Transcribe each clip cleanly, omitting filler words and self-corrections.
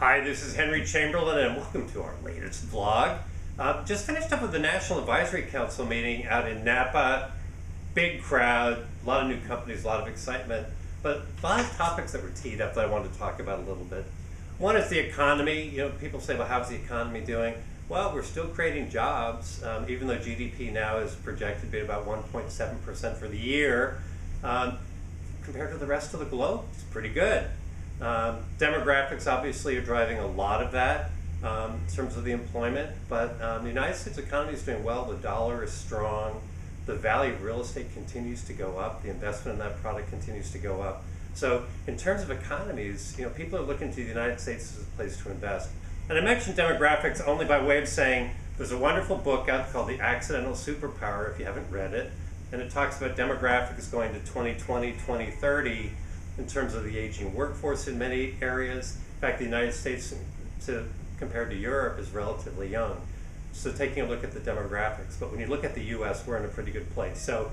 Hi, this is Henry Chamberlain, and welcome to our latest vlog. Just finished up with the National Advisory Council meeting out in Napa. Big crowd, a lot of new companies, a lot of excitement, but 5 topics that were teed up that I wanted to talk about a little bit. One is the economy. You know, people say, well, how's the economy doing? Well, we're still creating jobs, even though GDP now is projected to be about 1.7% for the year. Compared to the rest of the globe, it's pretty good. Demographics obviously are driving a lot of that in terms of the employment, but the United States economy is doing well. The dollar is strong. The value of real estate continues to go up. The investment in that product continues to go up. So in terms of economies, you know, people are looking to the United States as a place to invest. And I mentioned demographics only by way of saying there's a wonderful book out called The Accidental Superpower, if you haven't read it, and it talks about demographics going to 2020, 2030 in terms of the aging workforce in many areas. In fact, the United States, compared to Europe, is relatively young. So taking a look at the demographics. But when you look at the US, we're in a pretty good place. So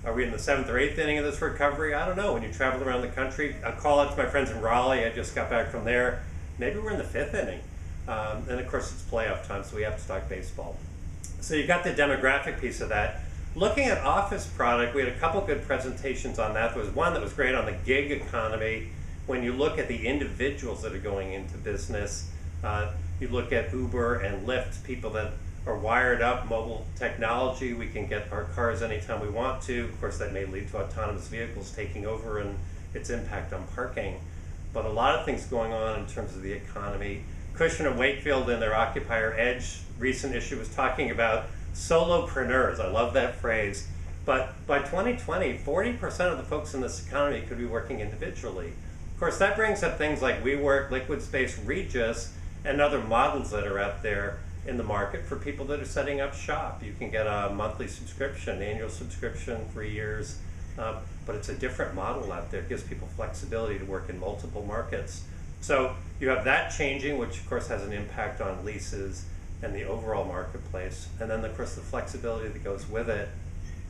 are we in the 7th or 8th inning of this recovery? I don't know. When you travel around the country, I'll call out to my friends in Raleigh. I just got back from there. Maybe we're in the 5th inning. And of course, it's playoff time, so we have to talk baseball. So you got the demographic piece of that. Looking at office product, we had a couple good presentations on that. There was one that was great on the gig economy. When you look at the individuals that are going into business, you look at Uber and Lyft, people that are wired up, mobile technology. We can get our cars anytime we want to. Of course, that may lead to autonomous vehicles taking over and its impact on parking. But a lot of things going on in terms of the economy. Cushman & Wakefield in their Occupier Edge recent issue was talking about solopreneurs. I love that phrase. But by 2020, 40% of the folks in this economy could be working individually. Of course, that brings up things like WeWork, Liquid Space, Regus, and other models that are out there in the market for people that are setting up shop. You can get a monthly subscription, annual subscription, 3 years, but it's a different model out there. It gives people flexibility to work in multiple markets. So you have that changing, which of course has an impact on leases and the overall marketplace. And then of course the flexibility that goes with it.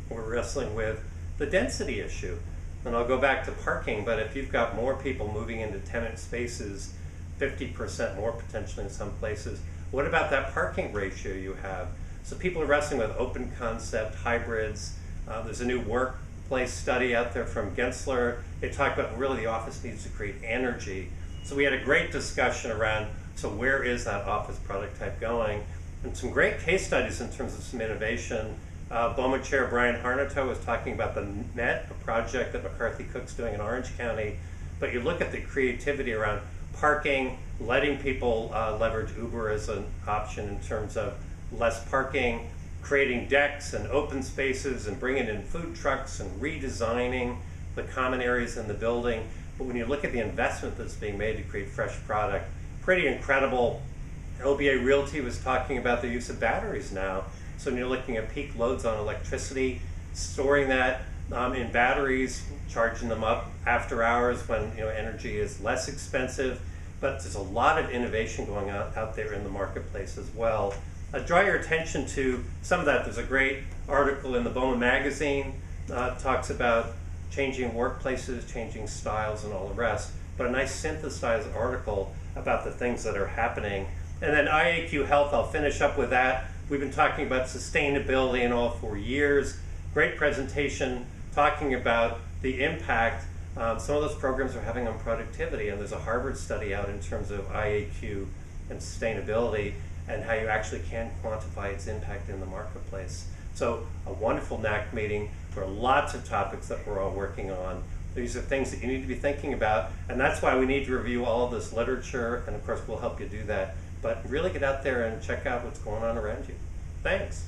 We're wrestling with the density issue. And I'll go back to parking, but if you've got more people moving into tenant spaces, 50% more potentially in some places, what about that parking ratio you have? So people are wrestling with open concept, hybrids. There's a new workplace study out there from Gensler. They talk about really the office needs to create energy. So we had a great discussion around, so where is that office product type going? And some great case studies in terms of some innovation. BOMA Chair Brian Harnato was talking about the Net, a project that McCarthy Cook's doing in Orange County. But you look at the creativity around parking, letting people leverage Uber as an option in terms of less parking, creating decks and open spaces and bringing in food trucks and redesigning the common areas in the building. But when you look at the investment that's being made to create fresh product, pretty incredible. LBA Realty was talking about the use of batteries now. So when you're looking at peak loads on electricity, storing that in batteries, charging them up after hours when energy is less expensive. But there's a lot of innovation going on out there in the marketplace as well. I draw your attention to some of that. There's a great article in the BOMA magazine, talks about changing workplaces, changing styles, and all the rest. But a nice synthesized article about the things that are happening. And then IAQ Health, I'll finish up with that. We've been talking about sustainability in all 4 years. Great presentation talking about the impact some of those programs are having on productivity. And there's a Harvard study out in terms of IAQ and sustainability and how you actually can quantify its impact in the marketplace. So a wonderful NAC meeting. There are lots of topics that we're all working on. These are things that you need to be thinking about, and that's why we need to review all of this literature, and of course we'll help you do that. But really get out there and check out what's going on around you. Thanks.